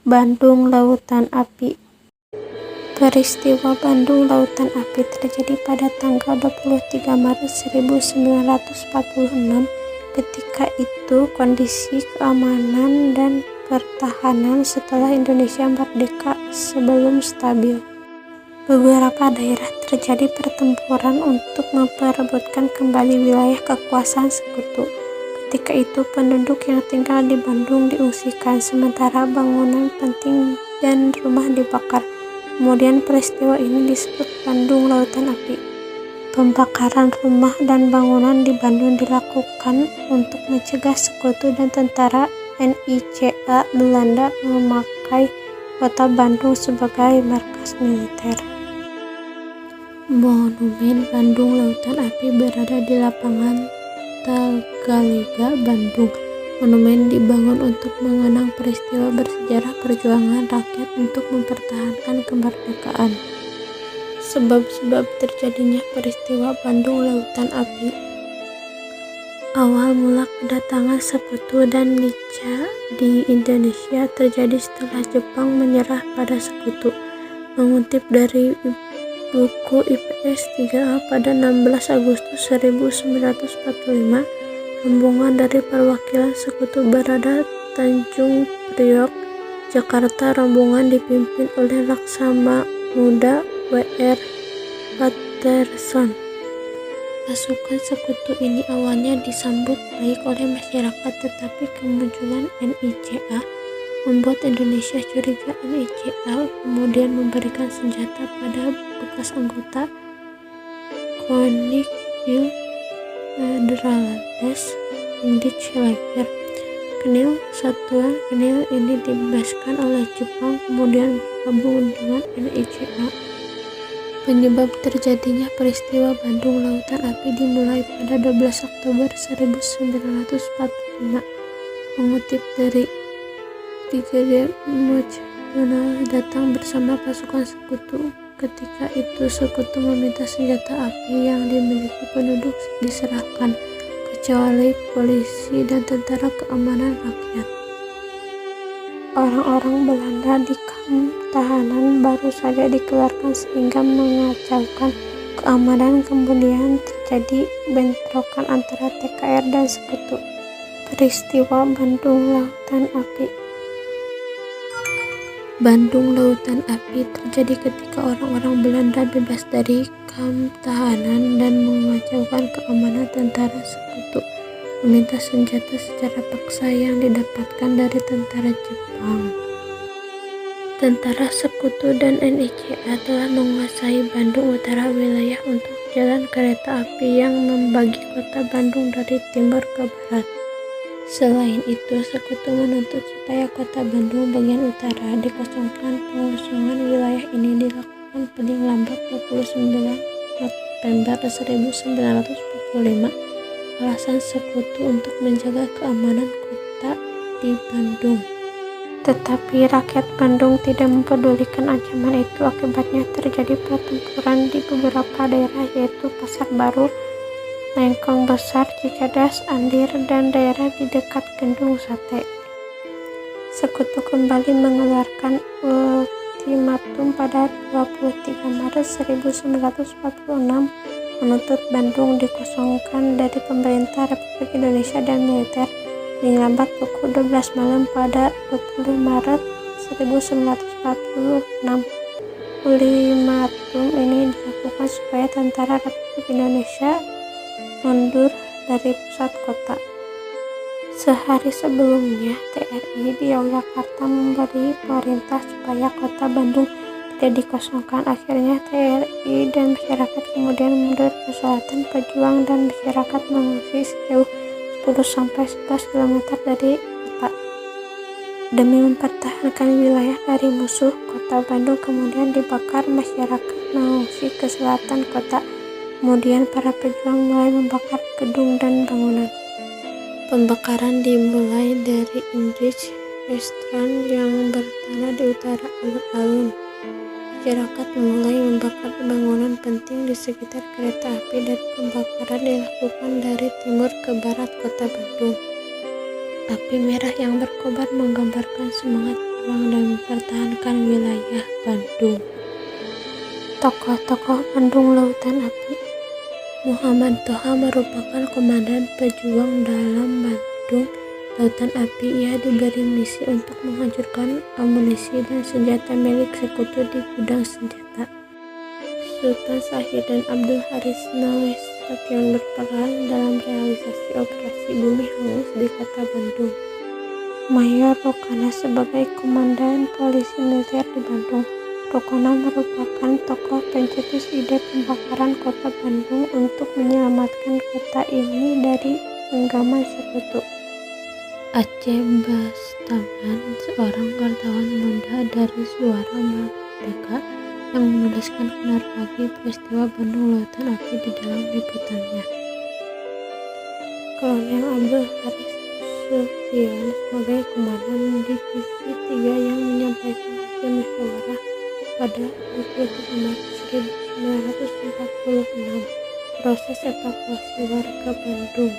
Bandung Lautan Api. Peristiwa Bandung Lautan Api terjadi pada tanggal 23 Maret 1946. Ketika itu kondisi keamanan dan pertahanan setelah Indonesia merdeka sebelum stabil. Beberapa daerah terjadi pertempuran untuk memperebutkan kembali wilayah kekuasaan sekutu. Ketika itu penduduk yang tinggal di Bandung diungsikan, sementara bangunan penting dan rumah dibakar. Kemudian peristiwa ini disebut Bandung Lautan Api. Pembakaran rumah dan bangunan di Bandung dilakukan untuk mencegah sekutu dan tentara NICA Belanda memakai kota Bandung sebagai markas militer. Monumen Bandung Lautan Api berada di lapangan Tagalega, Bandung. Monumen dibangun untuk mengenang peristiwa bersejarah perjuangan rakyat untuk mempertahankan kemerdekaan. Sebab-sebab terjadinya peristiwa Bandung Lautan Api. Awal mula kedatangan sekutu dan NICA di Indonesia terjadi setelah Jepang menyerah pada sekutu. Mengutip dari buku IPS 3A pada 16 Agustus 1945, rombongan dari perwakilan sekutu berada Tanjung Priok, Jakarta. Rombongan dipimpin oleh Laksana Muda W.R. Patterson. Pasukan sekutu ini awalnya disambut baik oleh masyarakat, tetapi kemunculan NICA membuat Indonesia curiga. NICA kemudian memberikan senjata pada bekas anggota Koninklijke Nederlandes Indische Leger. Kenil satuan Kenil ini dibebaskan oleh Jepang, kemudian bergabung dengan NICA. Penyebab terjadinya peristiwa Bandung Lautan Api dimulai pada 12 Oktober 1945. Mengutip dari Brigade Macdonald datang bersama pasukan sekutu. Ketika itu sekutu meminta senjata api yang dimiliki penduduk diserahkan, kecuali polisi dan tentara keamanan rakyat. Orang-orang Belanda di kamp tahanan baru saja dikeluarkan sehingga mengacaukan keamanan. Kemudian terjadi bentrokan antara TKR dan sekutu. Peristiwa Bandung Lautan Api. Bandung Lautan Api terjadi ketika orang-orang Belanda bebas dari kamp tahanan dan mengacaukan keamanan. Tentara sekutu meminta senjata secara paksa yang didapatkan dari tentara Jepang. Tentara sekutu dan NICA telah menguasai Bandung Utara, wilayah untuk jalan kereta api yang membagi kota Bandung dari timur ke barat. Selain itu, sekutu menuntut supaya kota Bandung bagian utara dikosongkan. Pengosongan wilayah ini dilakukan paling lambat 29 November 1945. Alasan sekutu untuk menjaga keamanan kota di Bandung. Tetapi rakyat Bandung tidak mempedulikan ancaman itu. Akibatnya terjadi pertempuran di beberapa daerah, yaitu Pasar Baru, Lengkong Besar, Cicadas, Andir, dan daerah di dekat Gendung Sate. Sekutu kembali mengeluarkan ultimatum pada 23 Maret 1946 menuntut Bandung dikosongkan dari pemerintah Republik Indonesia dan militer paling lambat pukul 12 malam pada 20 Maret 1946. Ultimatum ini dilakukan supaya tentara Republik Indonesia mundur dari pusat kota. Sehari sebelumnya, TRI di Yogyakarta memberi perintah supaya kota Bandung tidak dikosongkan. Akhirnya TRI dan masyarakat kemudian mundur ke selatan. Pejuang dan masyarakat mengungsi sejauh 10-11 km dari kota. Demi mempertahankan wilayah dari musuh, kota Bandung kemudian dibakar. Masyarakat mengungsi ke selatan kota. Kemudian para pejuang mulai membakar gedung dan bangunan. Pembakaran dimulai dari English Restaurant yang berada di utara alun-alun. Masyarakat mulai membakar bangunan penting di sekitar kereta api dan pembakaran dilakukan dari timur ke barat kota Bandung. Api merah yang berkobar menggambarkan semangat berperang dan mempertahankan wilayah Bandung. Tokoh-tokoh Bandung Lautan Api. Muhammad Toha merupakan komandan pejuang dalam Bandung Lautan Api. Ia diberi misi untuk menghancurkan amunisi dan senjata milik sekutu di gudang senjata. Sultan Syahid dan Abdul Haris Nasution berperan dalam realisasi operasi Bumi Hangus di kota Bandung. Mayor Rukana sebagai komandan polisi militer di Bandung. Rukana merupakan tokoh pencetus ide pembakaran kota Bandung untuk menyelamatkan kota ini dari genggaman sekutu. Aceh Bastaman, seorang wartawan muda dari Suara Merdeka yang menuliskan kronologi peristiwa Bandung Lautan Api di dalam liputannya. Kolonel Abdul Haris Nasution sebagai komandan divisi 3 yang menyampaikan hasil musyawarah pada 27 Maret 1946, proses evakuasi warga Bandung.